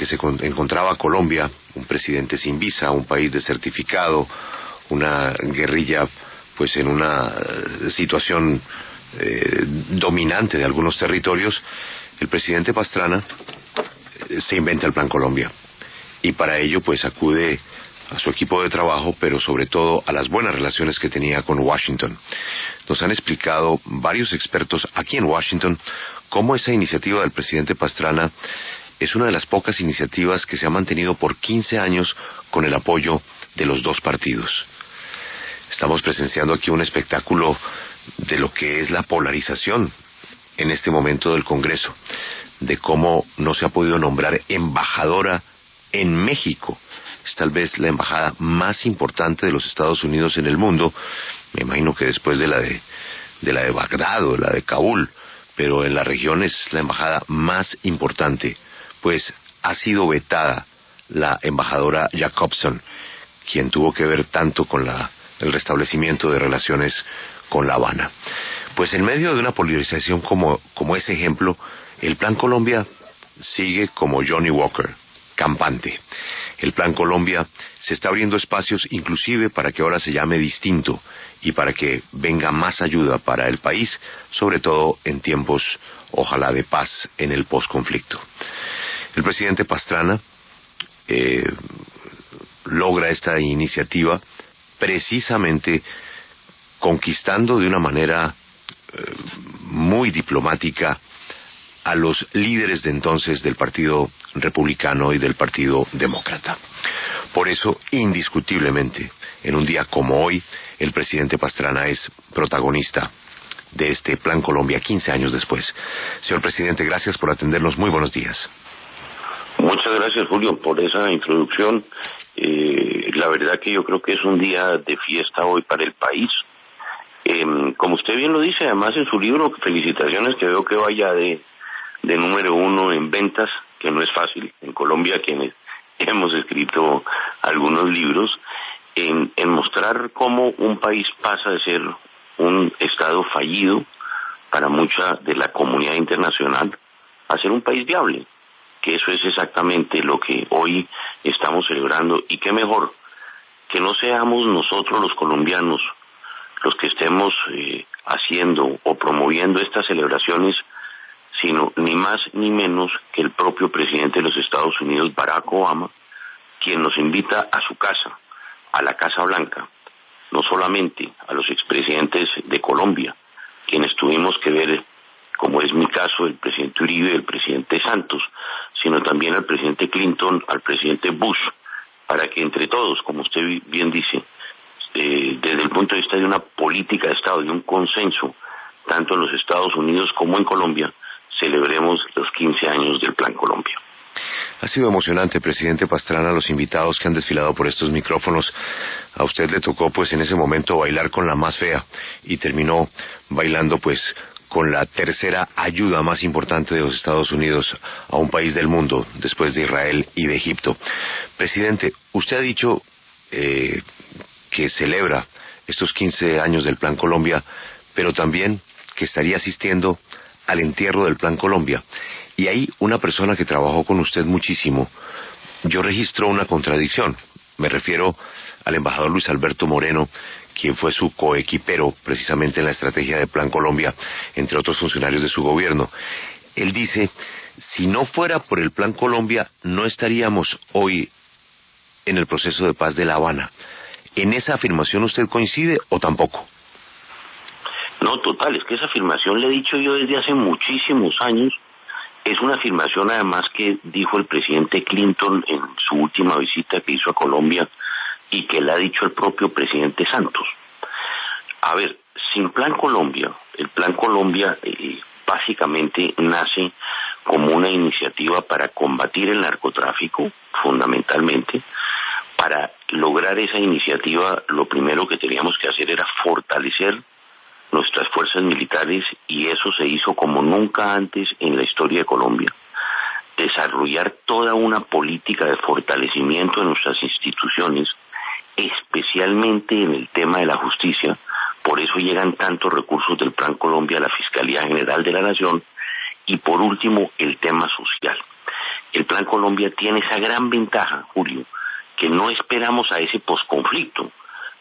que se encontraba Colombia, un presidente sin visa, un país desertificado, una guerrilla pues en una situación dominante de algunos territorios, el presidente Pastrana se inventa el Plan Colombia y para ello pues acude a su equipo de trabajo, pero sobre todo a las buenas relaciones que tenía con Washington. Nos han explicado varios expertos aquí en Washington cómo esa iniciativa del presidente Pastrana es una de las pocas iniciativas que se ha mantenido por 15 años con el apoyo de los dos partidos. Estamos presenciando aquí un espectáculo de lo que es la polarización en este momento del Congreso, de cómo no se ha podido nombrar embajadora en México. Es tal vez la embajada más importante de los Estados Unidos en el mundo, me imagino que después de la de Bagdad o de la de Kabul, pero en la región es la embajada más importante, pues ha sido vetada la embajadora Jacobson, quien tuvo que ver tanto con el restablecimiento de relaciones con La Habana. Pues en medio de una polarización como ese ejemplo, el Plan Colombia sigue como Johnny Walker, campante. El Plan Colombia se está abriendo espacios inclusive para que ahora se llame distinto y para que venga más ayuda para el país, sobre todo en tiempos, ojalá, de paz en el posconflicto. El presidente Pastrana logra esta iniciativa precisamente conquistando de una manera muy diplomática a los líderes de entonces del Partido Republicano y del Partido Demócrata. Por eso, indiscutiblemente, en un día como hoy, el presidente Pastrana es protagonista de este Plan Colombia 15 años después. Señor presidente, gracias por atendernos. Muy buenos días. Muchas gracias, Julio, por esa introducción. La verdad que yo creo que es un día de fiesta hoy para el país. Como usted bien lo dice, además en su libro, felicitaciones, que veo que vaya de número 1 en ventas, que no es fácil. En Colombia, quienes hemos escrito algunos libros, en mostrar cómo un país pasa de ser un estado fallido para mucha de la comunidad internacional a ser un país viable, que eso es exactamente lo que hoy estamos celebrando. Y qué mejor que no seamos nosotros los colombianos los que estemos haciendo o promoviendo estas celebraciones, sino ni más ni menos que el propio presidente de los Estados Unidos, Barack Obama, quien nos invita a su casa, a la Casa Blanca, no solamente a los expresidentes de Colombia, quienes tuvimos que ver, como es mi caso, el presidente Uribe y el presidente Santos, sino también al presidente Clinton, al presidente Bush, para que entre todos, como usted bien dice, desde el punto de vista de una política de Estado, de un consenso, tanto en los Estados Unidos como en Colombia, celebremos los 15 años del Plan Colombia. Ha sido emocionante, presidente Pastrana, los invitados que han desfilado por estos micrófonos. A usted le tocó, pues, en ese momento bailar con la más fea y terminó bailando, pues, con la tercera ayuda más importante de los Estados Unidos a un país del mundo, después de Israel y de Egipto. Presidente, usted ha dicho que celebra estos 15 años del Plan Colombia, pero también que estaría asistiendo al entierro del Plan Colombia. Y ahí una persona que trabajó con usted muchísimo, yo registro una contradicción. Me refiero al embajador Luis Alberto Moreno, quien fue su coequipero precisamente en la estrategia de Plan Colombia, entre otros funcionarios de su gobierno. Él dice, si no fuera por el Plan Colombia, no estaríamos hoy en el proceso de paz de La Habana. ¿En esa afirmación usted coincide o tampoco? No, total, es que esa afirmación le he dicho yo desde hace muchísimos años. Es una afirmación además que dijo el presidente Clinton en su última visita que hizo a Colombia y que le ha dicho el propio presidente Santos. A ver, sin Plan Colombia, el Plan Colombia básicamente nace como una iniciativa para combatir el narcotráfico, fundamentalmente. Para lograr esa iniciativa, lo primero que teníamos que hacer era fortalecer nuestras fuerzas militares, y eso se hizo como nunca antes en la historia de Colombia. Desarrollar toda una política de fortalecimiento de nuestras instituciones, especialmente en el tema de la justicia. Por eso llegan tantos recursos del Plan Colombia a la Fiscalía General de la Nación. Y por último, el tema social. El Plan Colombia tiene esa gran ventaja, Julio, que no esperamos a ese posconflicto,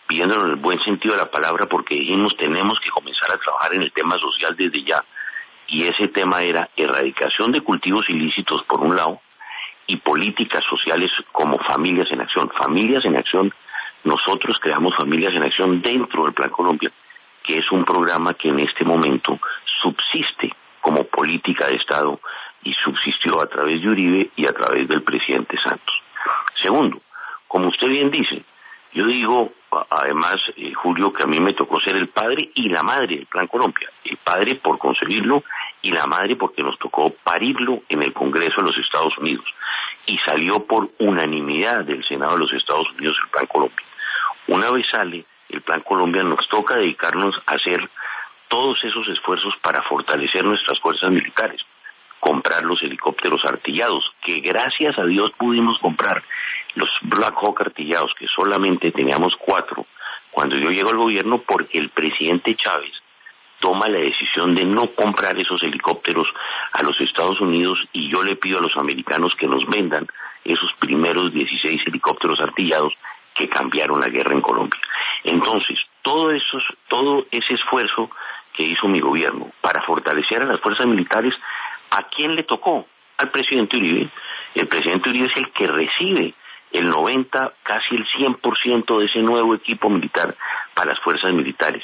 pidiéndolo en el buen sentido de la palabra, porque dijimos tenemos que comenzar a trabajar en el tema social desde ya, y ese tema era erradicación de cultivos ilícitos por un lado, y políticas sociales como Familias en Acción. Familias en Acción, nosotros creamos Familias en Acción dentro del Plan Colombia, que es un programa que en este momento subsiste como política de Estado y subsistió a través de Uribe y a través del presidente Santos. Segundo, como usted bien dice, yo digo, además, Julio, que a mí me tocó ser el padre y la madre del Plan Colombia. El padre por concebirlo y la madre porque nos tocó parirlo en el Congreso de los Estados Unidos. Y salió por unanimidad del Senado de los Estados Unidos el Plan Colombia. Una vez sale el Plan Colombia, nos toca dedicarnos a hacer todos esos esfuerzos para fortalecer nuestras fuerzas militares. Comprar los helicópteros artillados, que gracias a Dios pudimos comprar los Black Hawk artillados, que solamente teníamos 4 cuando yo llego al gobierno, porque el presidente Chávez toma la decisión de no comprar esos helicópteros a los Estados Unidos, y yo le pido a los americanos que nos vendan esos primeros 16 helicópteros artillados que cambiaron la guerra en Colombia. Entonces, todo ese esfuerzo que hizo mi gobierno para fortalecer a las fuerzas militares, ¿a quién le tocó? Al presidente Uribe. El presidente Uribe es el que recibe el 90, casi el 100% de ese nuevo equipo militar para las fuerzas militares.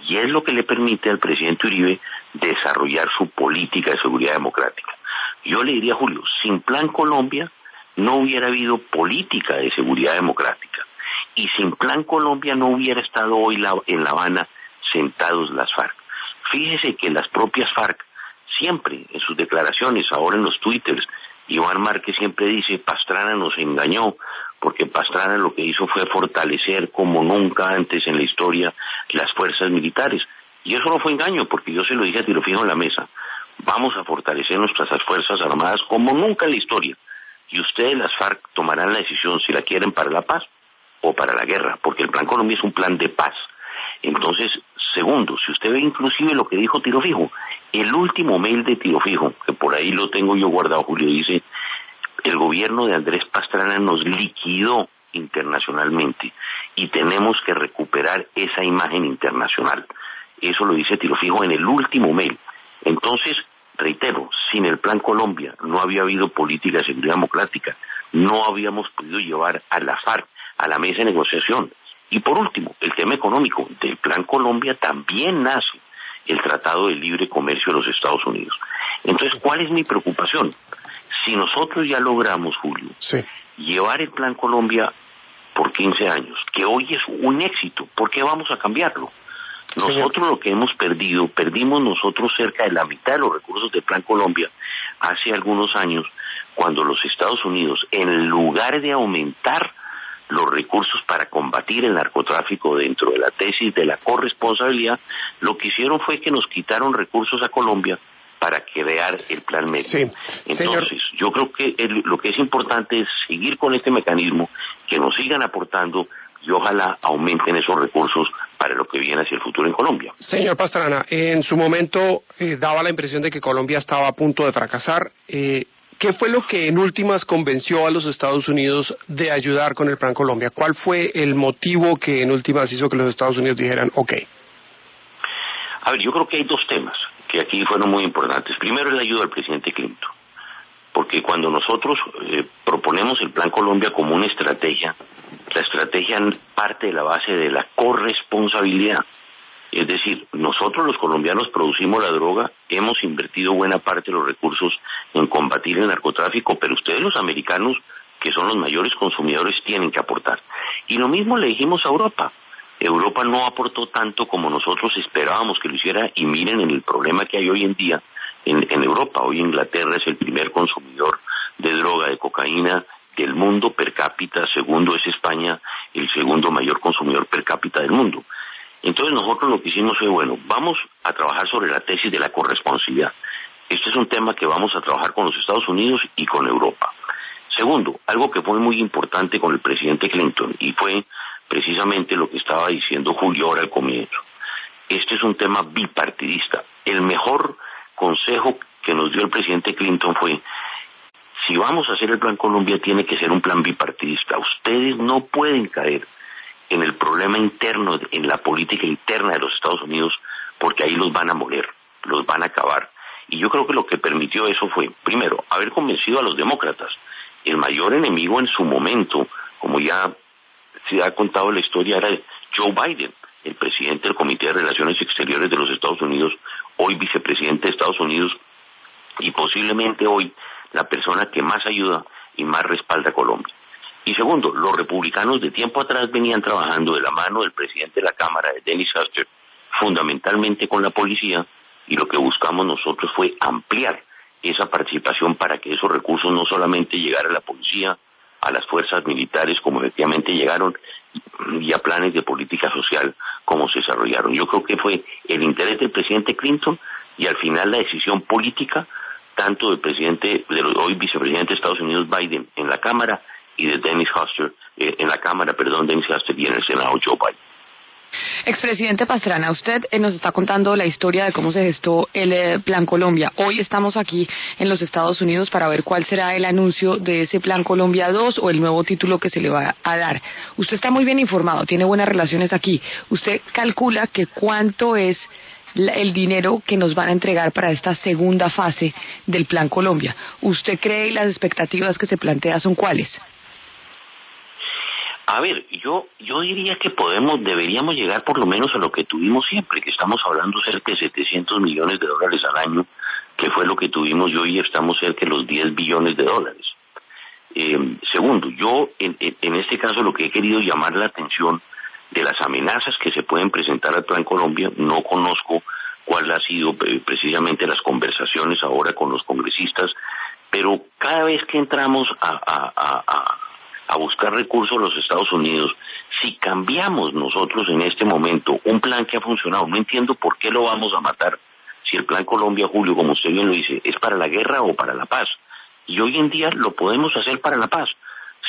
Y es lo que le permite al presidente Uribe desarrollar su política de seguridad democrática. Yo le diría, Julio, sin Plan Colombia no hubiera habido política de seguridad democrática. Y sin Plan Colombia no hubiera estado hoy en La Habana sentados las FARC. Fíjese que las propias FARC, siempre en sus declaraciones, ahora en los twitters, Iván Márquez siempre dice, Pastrana nos engañó, porque Pastrana lo que hizo fue fortalecer como nunca antes en la historia las fuerzas militares. Y eso no fue engaño, porque yo se lo dije a tiro fijo en la mesa. Vamos a fortalecer nuestras fuerzas armadas como nunca en la historia. Y ustedes, las FARC, tomarán la decisión si la quieren para la paz o para la guerra, porque el Plan Colombia es un plan de paz. Entonces, segundo, si usted ve inclusive lo que dijo Tiro Fijo, el último mail de Tiro Fijo, que por ahí lo tengo yo guardado, Julio, dice, el gobierno de Andrés Pastrana nos liquidó internacionalmente y tenemos que recuperar esa imagen internacional. Eso lo dice Tiro Fijo en el último mail. Entonces, reitero, sin el Plan Colombia no había habido política de seguridad democrática, no habíamos podido llevar a la FARC a la mesa de negociación. Y por último, el tema económico. Del Plan Colombia también nace el Tratado de Libre Comercio de los Estados Unidos. Entonces, ¿cuál es mi preocupación? Si nosotros ya logramos, Julio, llevar el Plan Colombia por 15 años, que hoy es un éxito, ¿por qué vamos a cambiarlo? Nosotros lo que hemos perdimos nosotros cerca de la mitad de los recursos del Plan Colombia hace algunos años, cuando los Estados Unidos, en lugar de aumentar los recursos para combatir el narcotráfico dentro de la tesis de la corresponsabilidad, lo que hicieron fue que nos quitaron recursos a Colombia para crear el Plan Medio. Sí, entonces, yo creo que lo que es importante es seguir con este mecanismo, que nos sigan aportando y ojalá aumenten esos recursos para lo que viene hacia el futuro en Colombia. Señor Pastrana, en su momento daba la impresión de que Colombia estaba a punto de fracasar. ¿Qué fue lo que en últimas convenció a los Estados Unidos de ayudar con el Plan Colombia? ¿Cuál fue el motivo que en últimas hizo que los Estados Unidos dijeran, ok? A ver, yo creo que hay 2 temas que aquí fueron muy importantes. Primero, es la ayuda del presidente Clinton, porque cuando nosotros proponemos el Plan Colombia como una estrategia, la estrategia parte de la base de la corresponsabilidad. Es decir, nosotros los colombianos producimos la droga, hemos invertido buena parte de los recursos en combatir el narcotráfico, pero ustedes los americanos, que son los mayores consumidores, tienen que aportar. Y lo mismo le dijimos a Europa. Europa no aportó tanto como nosotros esperábamos que lo hiciera, y miren en el problema que hay hoy en día en Europa. Hoy Inglaterra es el primer consumidor de droga, de cocaína del mundo per cápita, segundo es España, el segundo mayor consumidor per cápita del mundo. Entonces nosotros lo que hicimos fue, bueno, vamos a trabajar sobre la tesis de la corresponsabilidad. Este es un tema que vamos a trabajar con los Estados Unidos y con Europa. Segundo, algo que fue muy importante con el presidente Clinton, y fue precisamente lo que estaba diciendo Julio ahora al comienzo. Este es un tema bipartidista. El mejor consejo que nos dio el presidente Clinton fue, si vamos a hacer el Plan Colombia, tiene que ser un plan bipartidista. Ustedes no pueden caer en el problema interno, en la política interna de los Estados Unidos, porque ahí los van a moler, los van a acabar. Y yo creo que lo que permitió eso fue, primero, haber convencido a los demócratas. El mayor enemigo en su momento, como ya se ha contado la historia, era Joe Biden, el presidente del Comité de Relaciones Exteriores de los Estados Unidos, hoy vicepresidente de Estados Unidos, y posiblemente hoy la persona que más ayuda y más respalda a Colombia. Y segundo, los republicanos de tiempo atrás venían trabajando de la mano del presidente de la Cámara, de Dennis Hastert, fundamentalmente con la policía, y lo que buscamos nosotros fue ampliar esa participación para que esos recursos no solamente llegaran a la policía, a las fuerzas militares como efectivamente llegaron, y a planes de política social como se desarrollaron. Yo creo que fue el interés del presidente Clinton y al final la decisión política tanto del presidente, hoy vicepresidente de Estados Unidos Biden en la Cámara y de Dennis Hastert, Dennis Hastert, y en el Senado Joe Biden. Expresidente Pastrana, usted nos está contando la historia de cómo se gestó el Plan Colombia. Hoy estamos aquí en los Estados Unidos para ver cuál será el anuncio de ese Plan Colombia 2 o el nuevo título que se le va a dar. Usted está muy bien informado, tiene buenas relaciones aquí. ¿Usted calcula que cuánto es el dinero que nos van a entregar para esta segunda fase del Plan Colombia? ¿Usted cree y las expectativas que se plantea son cuáles? A ver, yo diría que deberíamos llegar por lo menos a lo que tuvimos siempre, que estamos hablando cerca de $700 millones al año, que fue lo que tuvimos y hoy estamos cerca de los $10 billones. Segundo, yo en este caso lo que he querido llamar la atención de las amenazas que se pueden presentar al Plan Colombia, no conozco cuál ha sido precisamente las conversaciones ahora con los congresistas, pero cada vez que entramos a buscar recursos en los Estados Unidos, si cambiamos nosotros en este momento un plan que ha funcionado, no entiendo por qué lo vamos a matar, si el Plan Colombia, Julio, como usted bien lo dice, es para la guerra o para la paz, y hoy en día lo podemos hacer para la paz.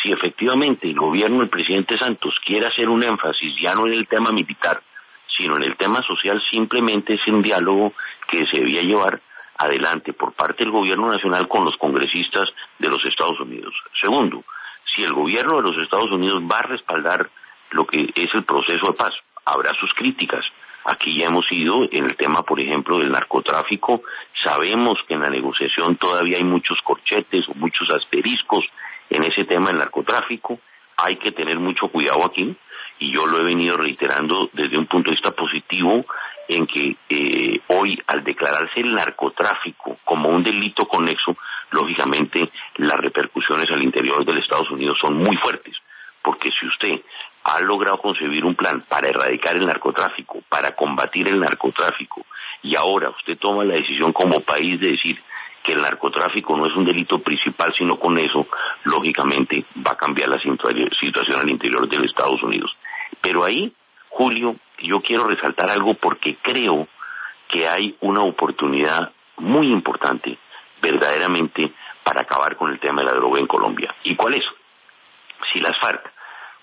Si efectivamente el gobierno del presidente Santos quiere hacer un énfasis ya no en el tema militar, sino en el tema social, simplemente es un diálogo que se debía llevar adelante por parte del gobierno nacional con los congresistas de los Estados Unidos. Segundo, si el gobierno de los Estados Unidos va a respaldar lo que es el proceso de paz, habrá sus críticas. Aquí ya hemos ido en el tema, por ejemplo, del narcotráfico. Sabemos que en la negociación todavía hay muchos corchetes o muchos asteriscos en ese tema del narcotráfico. Hay que tener mucho cuidado aquí, y yo lo he venido reiterando desde un punto de vista positivo, en que hoy, al declararse el narcotráfico como un delito conexo, lógicamente las repercusiones al interior del Estados Unidos son muy fuertes, porque si usted ha logrado concebir un plan para erradicar el narcotráfico, para combatir el narcotráfico, y ahora usted toma la decisión como país de decir que el narcotráfico no es un delito principal, sino con eso, lógicamente, va a cambiar la situación al interior de los Estados Unidos. Pero ahí, Julio, yo quiero resaltar algo porque creo que hay una oportunidad muy importante, verdaderamente, para acabar con el tema de la droga en Colombia. ¿Y cuál es? Si las FARC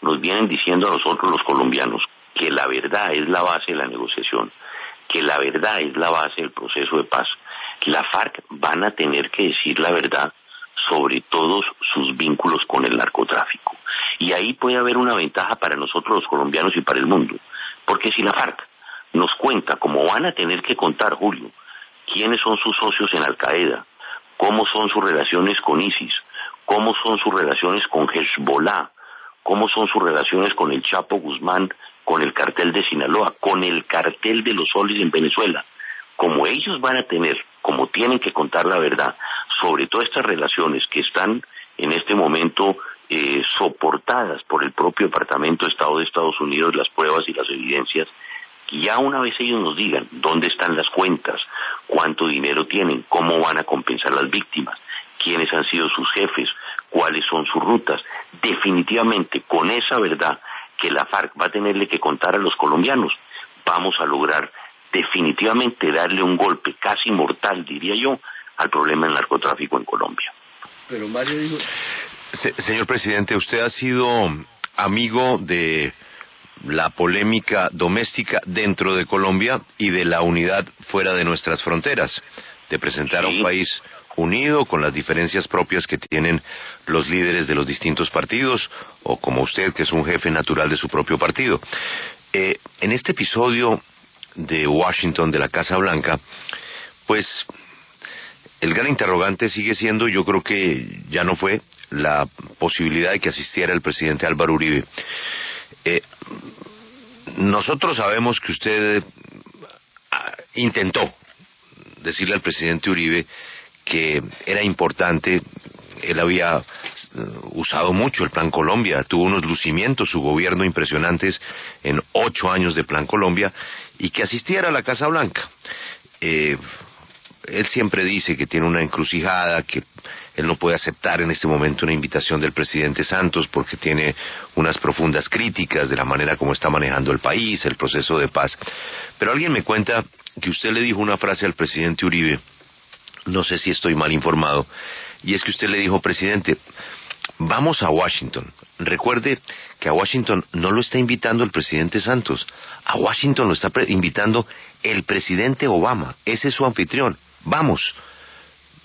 nos vienen diciendo a nosotros los colombianos que la verdad es la base de la negociación, que la verdad es la base del proceso de paz, la FARC van a tener que decir la verdad sobre todos sus vínculos con el narcotráfico. Y ahí puede haber una ventaja para nosotros los colombianos y para el mundo, porque si la FARC nos cuenta, como van a tener que contar, Julio, quiénes son sus socios en Al-Qaeda, cómo son sus relaciones con ISIS, cómo son sus relaciones con Hezbollah, cómo son sus relaciones con el Chapo Guzmán, con el cartel de Sinaloa, con el cartel de los soles en Venezuela, como ellos van a tener, como tienen que contar la verdad sobre todas estas relaciones que están en este momento soportadas por el propio Departamento de Estado de Estados Unidos, las pruebas y las evidencias, y ya una vez ellos nos digan dónde están las cuentas, cuánto dinero tienen, cómo van a compensar las víctimas, quiénes han sido sus jefes, cuáles son sus rutas, definitivamente con esa verdad que la FARC va a tenerle que contar a los colombianos, vamos a lograr definitivamente darle un golpe casi mortal, diría yo, al problema del narcotráfico en Colombia. Pero Mario dijo... Señor presidente, usted ha sido amigo de la polémica doméstica dentro de Colombia y de la unidad fuera de nuestras fronteras, de presentar a un país unido con las diferencias propias que tienen los líderes de los distintos partidos, o como usted, que es un jefe natural de su propio partido. En este episodio de Washington, de la Casa Blanca, pues el gran interrogante sigue siendo, yo creo que ya no fue, la posibilidad de que asistiera el presidente Álvaro Uribe. Nosotros sabemos que usted intentó decirle al presidente Uribe que era importante. Él había usado mucho el Plan Colombia, tuvo unos lucimientos, su gobierno impresionantes en 8 años de Plan Colombia, y que asistiera a la Casa Blanca. Él siempre dice que tiene una encrucijada, que él no puede aceptar en este momento una invitación del presidente Santos porque tiene unas profundas críticas de la manera como está manejando el país, el proceso de paz. Pero alguien me cuenta que usted le dijo una frase al presidente Uribe, no sé si estoy mal informado, y es que usted le dijo: presidente, vamos a Washington. Recuerde que a Washington no lo está invitando el presidente Santos, a Washington lo está invitando el presidente Obama, ese es su anfitrión. Vamos.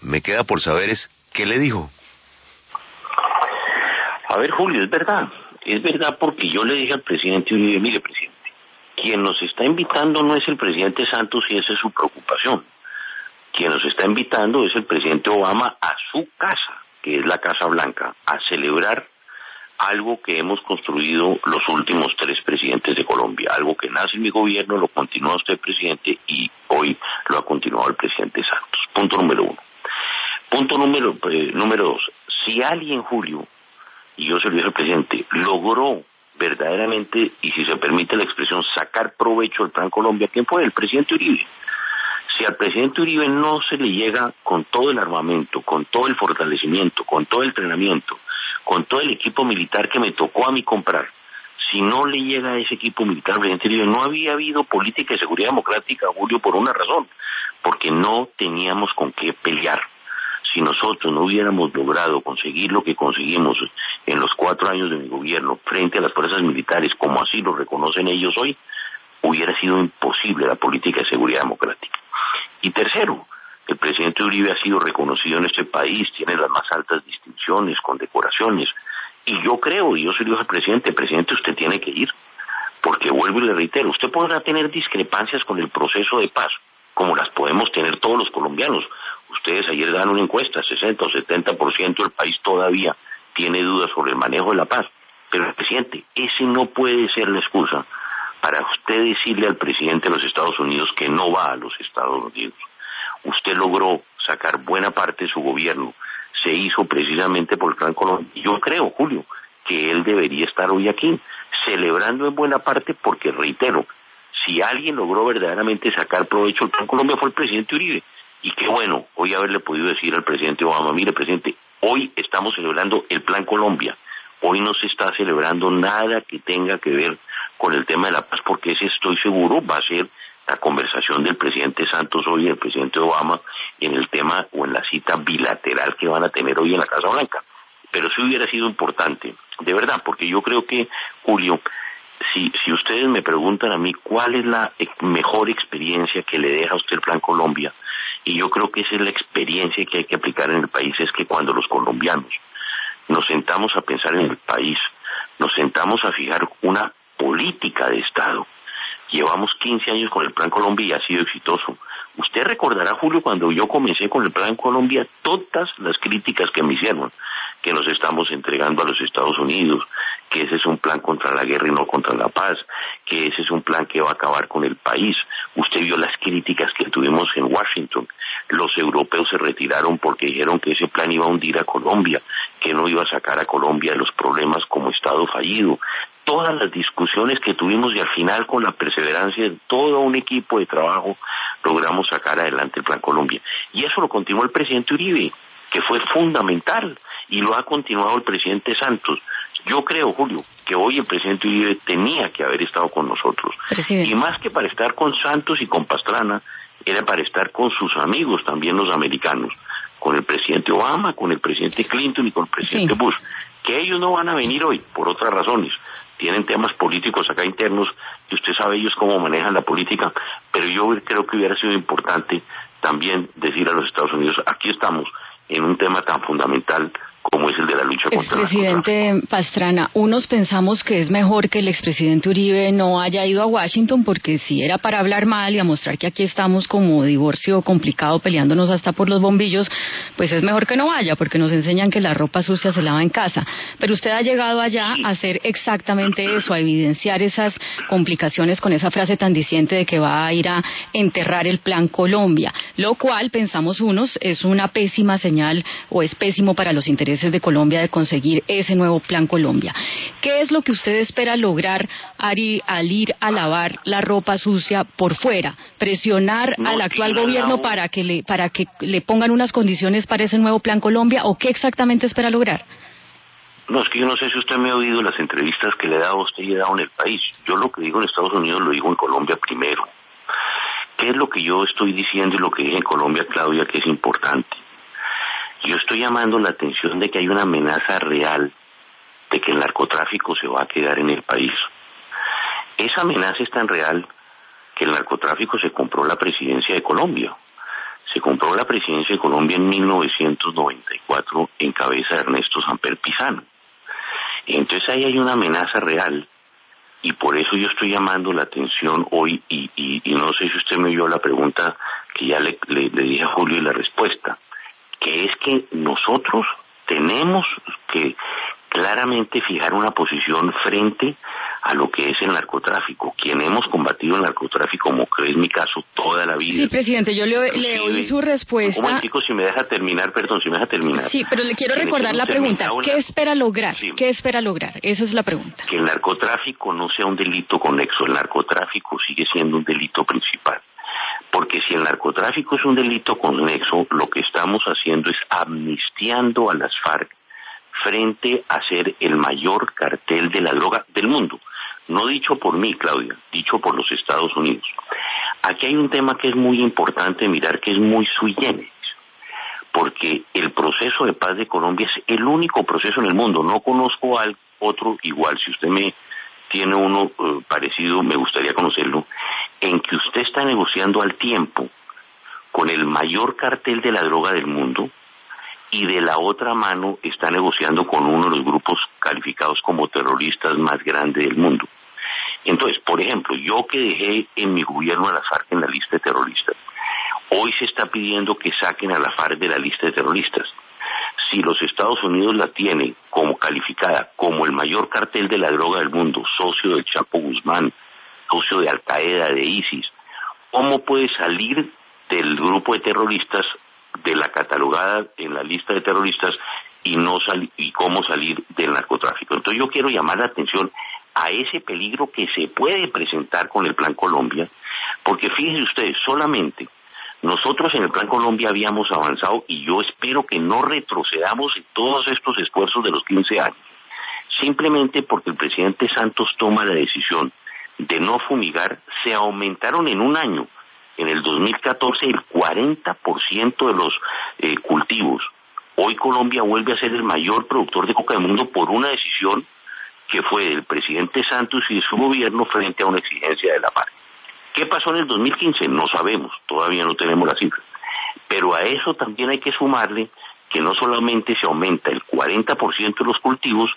Me queda por saber ¿qué le dijo? A ver, Julio, es verdad porque yo le dije al presidente Uribe: mire, presidente, quien nos está invitando no es el presidente Santos y esa es su preocupación. Quien nos está invitando es el presidente Obama a su casa, que es la Casa Blanca, a celebrar algo que hemos construido los últimos 3 presidentes de Colombia, algo que nace en mi gobierno, lo continúa usted, presidente, y hoy lo ha continuado el presidente Santos. Punto número 1. Punto número 2. Si alguien, Julio, y yo se lo dije al presidente, logró verdaderamente, y si se permite la expresión, sacar provecho del Plan Colombia, ¿quién fue? El presidente Uribe. Si al presidente Uribe no se le llega con todo el armamento, con todo el fortalecimiento, con todo el entrenamiento, con todo el equipo militar que me tocó a mí comprar, si no le llega a ese equipo militar al presidente Uribe, no había habido política de seguridad democrática, Julio, por una razón, porque no teníamos con qué pelear. Si nosotros no hubiéramos logrado conseguir lo que conseguimos en los 4 años de mi gobierno frente a las fuerzas militares, como así lo reconocen ellos hoy, hubiera sido imposible la política de seguridad democrática. Y tercero, el presidente Uribe ha sido reconocido en este país, tiene las más altas distinciones, condecoraciones, y yo creo, y yo se lo digo al presidente, usted tiene que ir, porque vuelvo y le reitero, usted podrá tener discrepancias con el proceso de paz, como las podemos tener todos los colombianos. Ustedes ayer dan una encuesta, 60 o 70% del país todavía tiene dudas sobre el manejo de la paz, pero presidente, ese no puede ser la excusa para usted decirle al presidente de los Estados Unidos que no va a los Estados Unidos. Usted logró sacar buena parte de su gobierno, se hizo precisamente por el Plan Colombia. Yo creo, Julio, que él debería estar hoy aquí, celebrando en buena parte, porque reitero, si alguien logró verdaderamente sacar provecho del Plan Colombia fue el presidente Uribe. Y qué bueno hoy haberle podido decir al presidente Obama: mire, presidente, hoy estamos celebrando el Plan Colombia, hoy no se está celebrando nada que tenga que ver con el tema de la paz, porque ese, estoy seguro, va a ser la conversación del presidente Santos hoy y el presidente Obama en el tema o en la cita bilateral que van a tener hoy en la Casa Blanca. Pero sí hubiera sido importante, de verdad, porque yo creo que, Julio, si ustedes me preguntan a mí cuál es la mejor experiencia que le deja a usted el Plan Colombia, y yo creo que esa es la experiencia que hay que aplicar en el país, es que cuando los colombianos nos sentamos a pensar en el país, nos sentamos a fijar una política de Estado. Llevamos 15 años con el Plan Colombia y ha sido exitoso. Usted recordará, Julio, cuando yo comencé con el Plan Colombia, todas las críticas que me hicieron, que nos estamos entregando a los Estados Unidos, que ese es un plan contra la guerra y no contra la paz, que ese es un plan que va a acabar con el país. Usted vio las críticas que tuvimos en Washington. Los europeos se retiraron porque dijeron que ese plan iba a hundir a Colombia, que no iba a sacar a Colombia de los problemas como Estado fallido. Todas las discusiones que tuvimos y al final, con la perseverancia de todo un equipo de trabajo, logramos sacar adelante el Plan Colombia. Y eso lo continuó el presidente Uribe, que fue fundamental, y lo ha continuado el presidente Santos. Yo creo, Julio, que hoy el presidente Uribe tenía que haber estado con nosotros. Presidente. Y más que para estar con Santos y con Pastrana, era para estar con sus amigos también los americanos, con el presidente Obama, con el presidente Clinton y con el presidente Bush, que ellos no van a venir hoy por otras razones. Tienen temas políticos acá internos, y usted sabe ellos cómo manejan la política, pero yo creo que hubiera sido importante también decir a los Estados Unidos, aquí estamos en un tema tan fundamental como es el de la lucha contra el narcotráfico. Expresidente Pastrana, unos pensamos que es mejor que el expresidente Uribe no haya ido a Washington, porque si era para hablar mal y a mostrar que aquí estamos como divorcio complicado peleándonos hasta por los bombillos, pues es mejor que no vaya, porque nos enseñan que la ropa sucia se lava en casa. Pero usted ha llegado allá a hacer exactamente eso, a evidenciar esas complicaciones con esa frase tan diciente de que va a ir a enterrar el Plan Colombia, lo cual, pensamos unos, es una pésima señal o es pésimo para los intereses de Colombia de conseguir ese nuevo Plan Colombia. ¿Qué es lo que usted espera lograr al ir a lavar la ropa sucia por fuera? ¿Presionar al actual gobierno para que le pongan unas condiciones para ese nuevo Plan Colombia, o qué exactamente espera lograr? No, es que yo no sé si usted me ha oído las entrevistas que le he dado a usted y he dado en el país. Yo lo que digo en Estados Unidos lo digo en Colombia primero. ¿Qué es lo que yo estoy diciendo y lo que dije en Colombia, Claudia, que es importante? Yo estoy llamando la atención de que hay una amenaza real de que el narcotráfico se va a quedar en el país. Esa amenaza es tan real que el narcotráfico se compró la presidencia de Colombia. Se compró la presidencia de Colombia en 1994 en cabeza de Ernesto Samper Pizano. Entonces ahí hay una amenaza real, y por eso yo estoy llamando la atención hoy, y no sé si usted me oyó la pregunta que ya le dije a Julio y la respuesta, que es que nosotros tenemos que claramente fijar una posición frente a lo que es el narcotráfico. Quien hemos combatido el narcotráfico, como que es mi caso, toda la vida. Sí, presidente, yo le oí su respuesta. Un momentico, si me deja terminar. Sí, pero le quiero recordar la pregunta. ¿Qué espera lograr? Sí. ¿Qué espera lograr? Esa es la pregunta. Que el narcotráfico no sea un delito conexo. El narcotráfico sigue siendo un delito principal. Porque si el narcotráfico es un delito conexo, lo que estamos haciendo es amnistiando a las FARC frente a ser el mayor cartel de la droga del mundo. No dicho por mí, Claudia, dicho por los Estados Unidos. Aquí hay un tema que es muy importante mirar, que es muy sui generis, porque el proceso de paz de Colombia es el único proceso en el mundo. No conozco al otro igual. Si usted me tiene uno parecido, me gustaría conocerlo, en que usted está negociando al tiempo con el mayor cartel de la droga del mundo, y de la otra mano está negociando con uno de los grupos calificados como terroristas más grandes del mundo. Entonces, por ejemplo, yo que dejé en mi gobierno a la FARC en la lista de terroristas, hoy se está pidiendo que saquen a la FARC de la lista de terroristas. Si los Estados Unidos la tienen como calificada como el mayor cartel de la droga del mundo, socio del Chapo Guzmán, socio de Al Qaeda, de ISIS, ¿cómo puede salir del grupo de terroristas, de la catalogada en la lista de terroristas, y cómo salir del narcotráfico? Entonces yo quiero llamar la atención a ese peligro que se puede presentar con el Plan Colombia, porque fíjense ustedes, solamente nosotros en el Plan Colombia habíamos avanzado, y yo espero que no retrocedamos en todos estos esfuerzos de los 15 años, simplemente porque el presidente Santos toma la decisión de no fumigar. Se aumentaron en un año, en el 2014, el 40% de los cultivos. Hoy Colombia vuelve a ser el mayor productor de coca del mundo por una decisión que fue del presidente Santos y de su gobierno frente a una exigencia de la FARC. ¿Qué pasó en el 2015? No sabemos, todavía no tenemos las cifras. Pero a eso también hay que sumarle que no solamente se aumenta el 40% de los cultivos,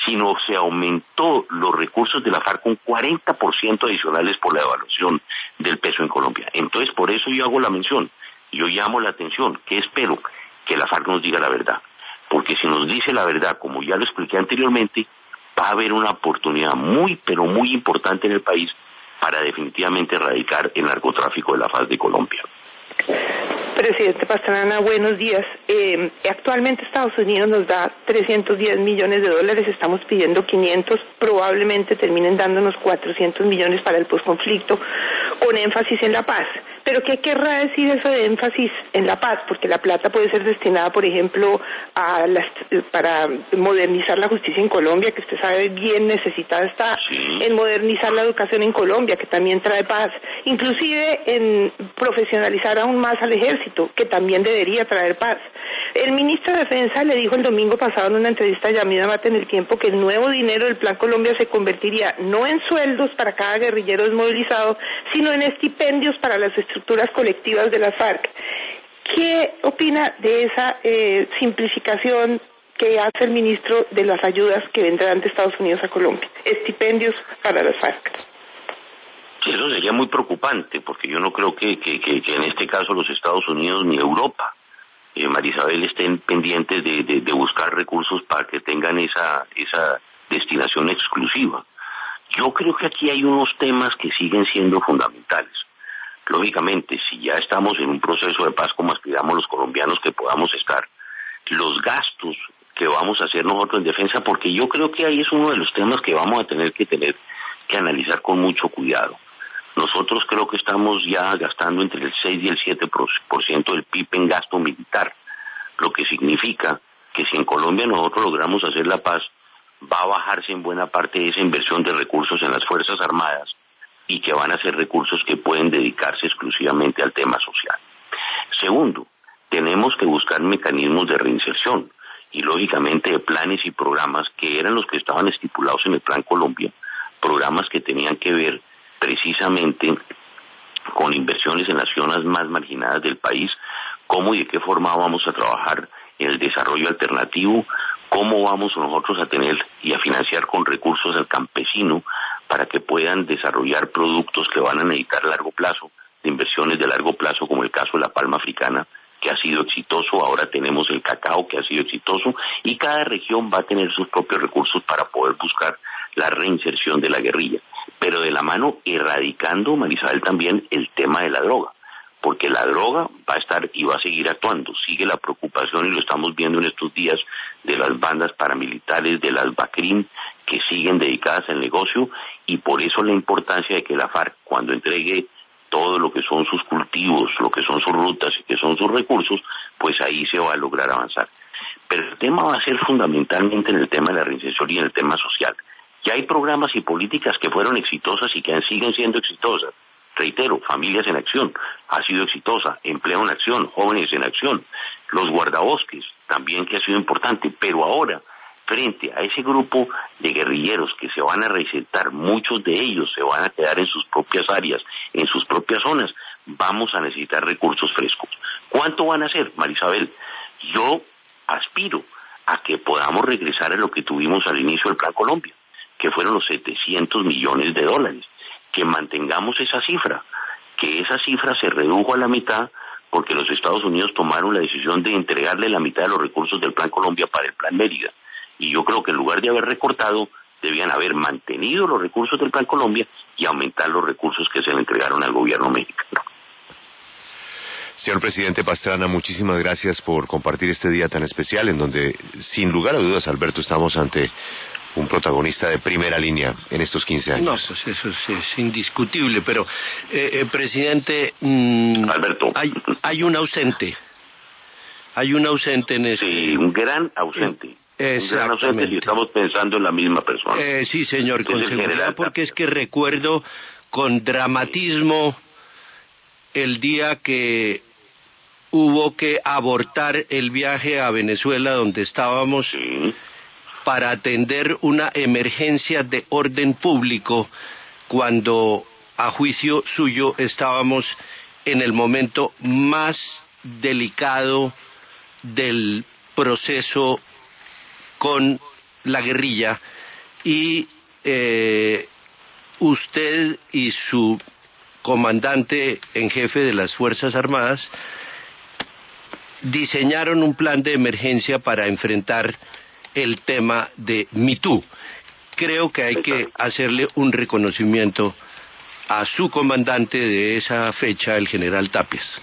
sino se aumentó los recursos de la FARC con 40% adicionales por la devaluación del peso en Colombia. Entonces, por eso yo hago la mención, yo llamo la atención, que espero que la FARC nos diga la verdad. Porque si nos dice la verdad, como ya lo expliqué anteriormente, va a haber una oportunidad muy, pero muy importante en el país para definitivamente erradicar el narcotráfico de la faz de Colombia. Presidente Pastrana, buenos días. Actualmente Estados Unidos nos da $310 millones, estamos pidiendo 500, probablemente terminen dándonos 400 millones para el posconflicto, con énfasis en la paz. Pero ¿qué querrá decir eso de énfasis en la paz? Porque la plata puede ser destinada, por ejemplo, para modernizar la justicia en Colombia, que usted sabe bien necesitada está, en modernizar la educación en Colombia, que también trae paz, inclusive en profesionalizar aún más al ejército, que también debería traer paz. El ministro de Defensa le dijo el domingo pasado en una entrevista a Yamida Mate en El Tiempo que el nuevo dinero del Plan Colombia se convertiría no en sueldos para cada guerrillero desmovilizado, sino en estipendios para las estructuras colectivas de las FARC. ¿Qué opina de esa simplificación que hace el ministro de las ayudas que vendrán de Estados Unidos a Colombia? Estipendios para las FARC. Eso sería muy preocupante, porque yo no creo que en este caso los Estados Unidos ni Europa, María Isabel, estén pendientes de buscar recursos para que tengan esa destinación exclusiva. Yo creo que aquí hay unos temas que siguen siendo fundamentales. Lógicamente, si ya estamos en un proceso de paz como aspiramos los colombianos que podamos estar, los gastos que vamos a hacer nosotros en defensa, porque yo creo que ahí es uno de los temas que vamos a tener que analizar con mucho cuidado. Nosotros creo que estamos ya gastando entre el 6 y el 7% del PIB en gasto militar, lo que significa que si en Colombia nosotros logramos hacer la paz, va a bajarse en buena parte esa inversión de recursos en las Fuerzas Armadas y que van a ser recursos que pueden dedicarse exclusivamente al tema social. Segundo, tenemos que buscar mecanismos de reinserción y lógicamente de planes y programas que eran los que estaban estipulados en el Plan Colombia, programas que tenían que ver precisamente con inversiones en las zonas más marginadas del país, cómo y de qué forma vamos a trabajar en el desarrollo alternativo, cómo vamos nosotros a tener y a financiar con recursos al campesino para que puedan desarrollar productos que van a necesitar a largo plazo, de inversiones de largo plazo, como el caso de la palma africana, que ha sido exitoso. Ahora tenemos el cacao, que ha sido exitoso, y cada región va a tener sus propios recursos para poder buscar la reinserción de la guerrilla, pero de la mano erradicando, Marisabel, también el tema de la droga, porque la droga va a estar y va a seguir actuando. Sigue la preocupación, y lo estamos viendo en estos días, de las bandas paramilitares, de las BACRIM, que siguen dedicadas al negocio, y por eso la importancia de que la FARC, cuando entregue todo lo que son sus cultivos, lo que son sus rutas y que son sus recursos, pues ahí se va a lograr avanzar. Pero el tema va a ser fundamentalmente en el tema de la reinserción y en el tema social. Ya hay programas y políticas que fueron exitosas y que siguen siendo exitosas. Reitero, Familias en Acción ha sido exitosa, Empleo en Acción, Jóvenes en Acción, los guardabosques también, que ha sido importante, pero ahora, frente a ese grupo de guerrilleros que se van a reinsertar, muchos de ellos se van a quedar en sus propias áreas, en sus propias zonas, vamos a necesitar recursos frescos. ¿Cuánto van a ser, Marisabel? Yo aspiro a que podamos regresar a lo que tuvimos al inicio del Plan Colombia, que fueron los 700 millones de dólares, que mantengamos esa cifra, que esa cifra se redujo a la mitad porque los Estados Unidos tomaron la decisión de entregarle la mitad de los recursos del Plan Colombia para el Plan Mérida, y yo creo que en lugar de haber recortado, debían haber mantenido los recursos del Plan Colombia y aumentar los recursos que se le entregaron al gobierno mexicano. Señor presidente Pastrana, muchísimas gracias por compartir este día tan especial, en donde, sin lugar a dudas, Alberto, estamos ante un protagonista de primera línea en estos 15 años. No, pues eso es indiscutible, pero, presidente, Alberto, hay un ausente. Hay un ausente en este... Sí, un gran ausente. Exactamente. Un gran ausente, si estamos pensando en la misma persona. Sí, señor, con seguridad, porque es que recuerdo con dramatismo el día que hubo que abortar el viaje a Venezuela, donde estábamos... Sí. Para atender una emergencia de orden público, cuando a juicio suyo estábamos en el momento más delicado del proceso con la guerrilla, y usted y su comandante en jefe de las Fuerzas Armadas diseñaron un plan de emergencia para enfrentar el tema de Me Too. Creo que hay que hacerle un reconocimiento a su comandante de esa fecha, el general Tapias.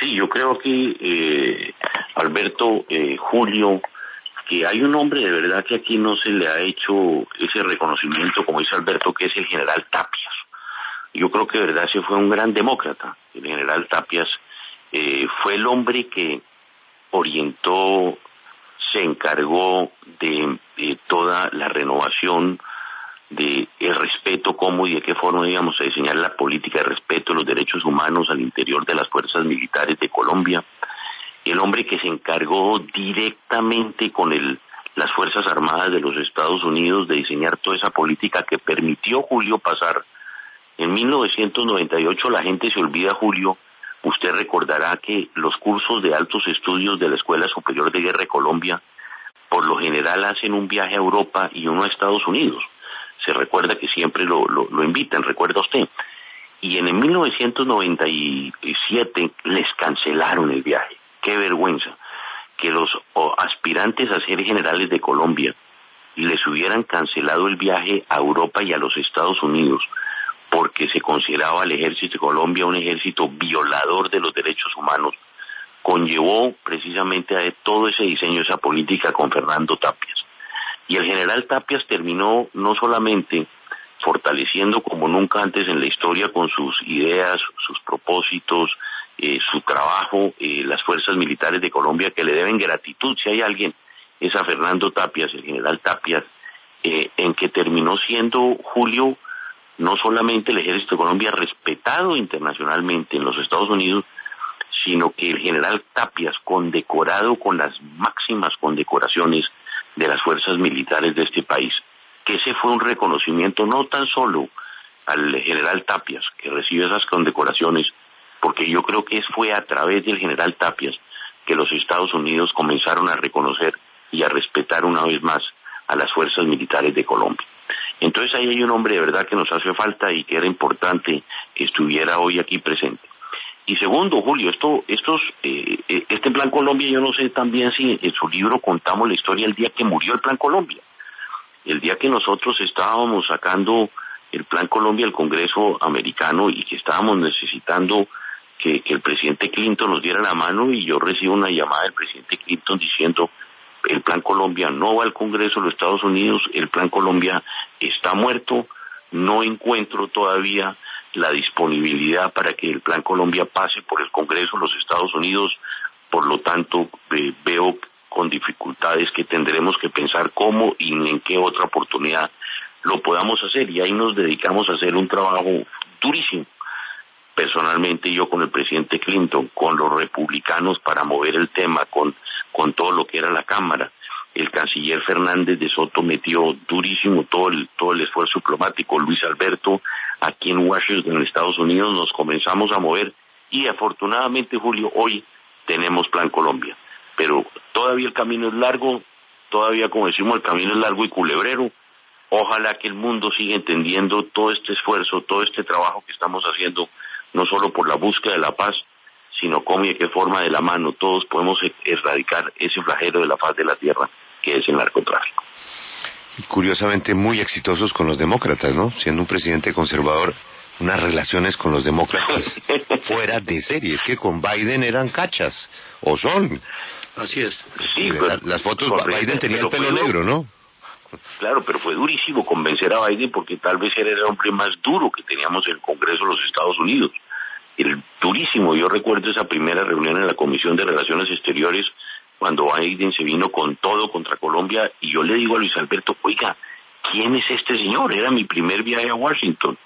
Sí, yo creo que, Alberto, Julio, que hay un hombre de verdad que aquí no se le ha hecho ese reconocimiento, como dice Alberto, que es el general Tapias. Yo creo que de verdad ese fue un gran demócrata. El general Tapias fue el hombre que orientó, se encargó de toda la renovación de el respeto, cómo y de qué forma íbamos a diseñar la política de respeto de los derechos humanos al interior de las fuerzas militares de Colombia. el hombre que se encargó directamente con las Fuerzas Armadas de los Estados Unidos de diseñar toda esa política que permitió, Julio, pasar. En 1998, la gente se olvida, Julio, usted recordará que los cursos de altos estudios de la Escuela Superior de Guerra de Colombia, por lo general hacen un viaje a Europa y uno a Estados Unidos. Se recuerda que siempre lo invitan, ¿recuerda usted? Y en el 1997 les cancelaron el viaje. ¡Qué vergüenza! Que los aspirantes a ser generales de Colombia les hubieran cancelado el viaje a Europa y a los Estados Unidos porque se consideraba el ejército de Colombia un ejército violador de los derechos humanos, conllevó precisamente a todo ese diseño, esa política con Fernando Tapias. Y el general Tapias terminó no solamente fortaleciendo como nunca antes en la historia con sus ideas, sus propósitos, su trabajo, las fuerzas militares de Colombia que le deben gratitud, si hay alguien, es a Fernando Tapias, el general Tapias, en que terminó siendo, Julio, no solamente el ejército de Colombia respetado internacionalmente en los Estados Unidos, sino que el general Tapias, condecorado con las máximas condecoraciones de las fuerzas militares de este país, que ese fue un reconocimiento no tan solo al general Tapias, que recibe esas condecoraciones, porque yo creo que fue a través del general Tapias que los Estados Unidos comenzaron a reconocer y a respetar una vez más a las fuerzas militares de Colombia. Entonces ahí hay un hombre de verdad que nos hace falta y que era importante que estuviera hoy aquí presente. Y segundo, Julio, este Plan Colombia, yo no sé también si en su libro contamos la historia del día que murió el Plan Colombia. El día que nosotros estábamos sacando el Plan Colombia al Congreso americano y que estábamos necesitando que el presidente Clinton nos diera la mano, y yo recibo una llamada del presidente Clinton diciendo: el Plan Colombia no va al Congreso de los Estados Unidos, el Plan Colombia está muerto, no encuentro todavía la disponibilidad para que el Plan Colombia pase por el Congreso de los Estados Unidos, por lo tanto veo con dificultades que tendremos que pensar cómo y en qué otra oportunidad lo podamos hacer, y ahí nos dedicamos a hacer un trabajo durísimo. Personalmente yo con el presidente Clinton, con los republicanos para mover el tema, con todo lo que era la Cámara. El canciller Fernández de Soto metió durísimo todo el esfuerzo diplomático. Luis Alberto, aquí en Washington, en Estados Unidos, nos comenzamos a mover y afortunadamente, Julio, hoy tenemos Plan Colombia. Pero todavía el camino es largo, todavía, como decimos, el camino es largo y culebrero. Ojalá que el mundo siga entendiendo todo este esfuerzo, todo este trabajo que estamos haciendo, no solo por la búsqueda de la paz, sino cómo y de qué forma de la mano todos podemos erradicar ese flagelo de la faz de la tierra que es el narcotráfico. Curiosamente muy exitosos con los demócratas, ¿no? Siendo un presidente conservador, unas relaciones con los demócratas fuera de serie. Es que con Biden eran cachas, o son. Así es. Sí, las fotos, Biden tenía el pelo negro, ¿no? Claro, pero fue durísimo convencer a Biden porque tal vez era el hombre más duro que teníamos en el Congreso de los Estados Unidos. El durísimo, yo recuerdo esa primera reunión en la Comisión de Relaciones Exteriores cuando Biden se vino con todo contra Colombia, y yo le digo a Luis Alberto: oiga, ¿quién es este señor? Era mi primer viaje a Washington.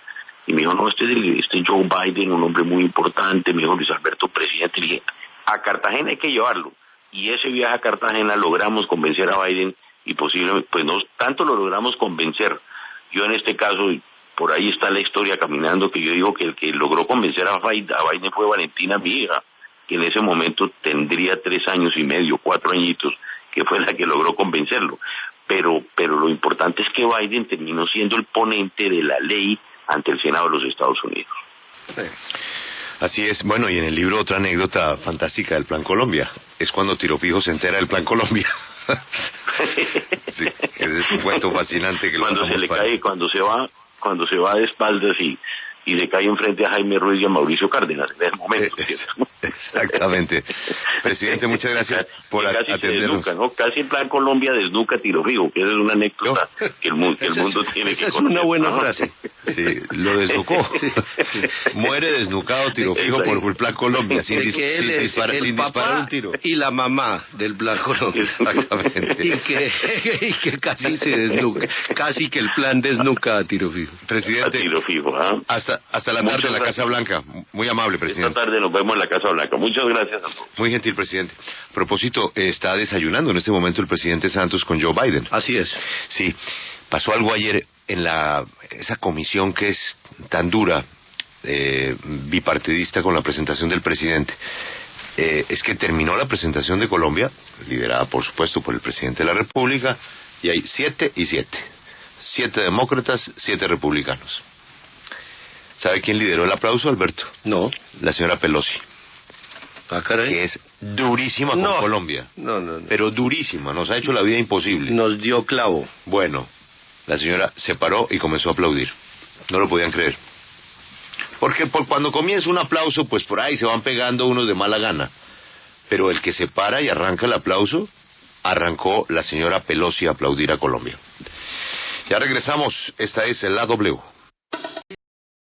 Y me dijo: no, este es Joe Biden, un hombre muy importante. Me dijo Luis Alberto: presidente. Le dije: a Cartagena hay que llevarlo. Y ese viaje a Cartagena logramos convencer a Biden, y posiblemente, pues no tanto lo logramos convencer. Yo en este caso, por ahí está la historia caminando, que yo digo que el que logró convencer a Biden fue Valentina, mi hija, que en ese momento tendría 3 años y medio, 4 añitos, que fue la que logró convencerlo. Pero lo importante es que Biden terminó siendo el ponente de la ley ante el Senado de los Estados Unidos. Sí. Así es. Bueno, y en el libro otra anécdota fantástica del Plan Colombia es cuando Tiro Fijo se entera del Plan Colombia. Sí, es un cuento fascinante que cuando se le cae, cuando se va de espaldas y le cae enfrente a Jaime Ruiz y a Mauricio Cárdenas en ese momento. Exactamente. Presidente, muchas gracias por atendernos. Desnuca, ¿no? Casi en Plan Colombia desnuca Tiro Fijo, que esa es una anécdota que el mundo tiene que conocer. Esa es una buena frase. Sí, lo desnucó. Sí. Muere desnucado Tiro Fijo por el Plan Colombia, sin disparar un tiro. Y la mamá del Plan Colombia. Exactamente. y que casi se desnuca, casi que el plan desnuca a Tiro Fijo. Presidente, a Tiro Fijo, hasta la tarde en la Casa Blanca. Muy amable, presidente. Esta tarde nos vemos en la Casa Blanca. Mónaco. Muchas gracias a todos. Muy gentil, presidente. A propósito, está desayunando en este momento el presidente Santos con Joe Biden. Así es. Sí, pasó algo ayer en esa comisión que es tan dura, bipartidista con la presentación del presidente. Es que terminó la presentación de Colombia, liderada por supuesto por el presidente de la República, y hay 7 y 7. 7 demócratas, 7 republicanos. ¿Sabe quién lideró el aplauso, Alberto? No. La señora Pelosi. Ah, caray. Que es durísima con Colombia. No. Pero durísima, nos ha hecho la vida imposible. Nos dio clavo. Bueno, la señora se paró y comenzó a aplaudir. No lo podían creer. Porque cuando comienza un aplauso, pues por ahí se van pegando unos de mala gana. Pero el que se para y arranca el aplauso, arrancó la señora Pelosi a aplaudir a Colombia. Ya regresamos, esta es la W.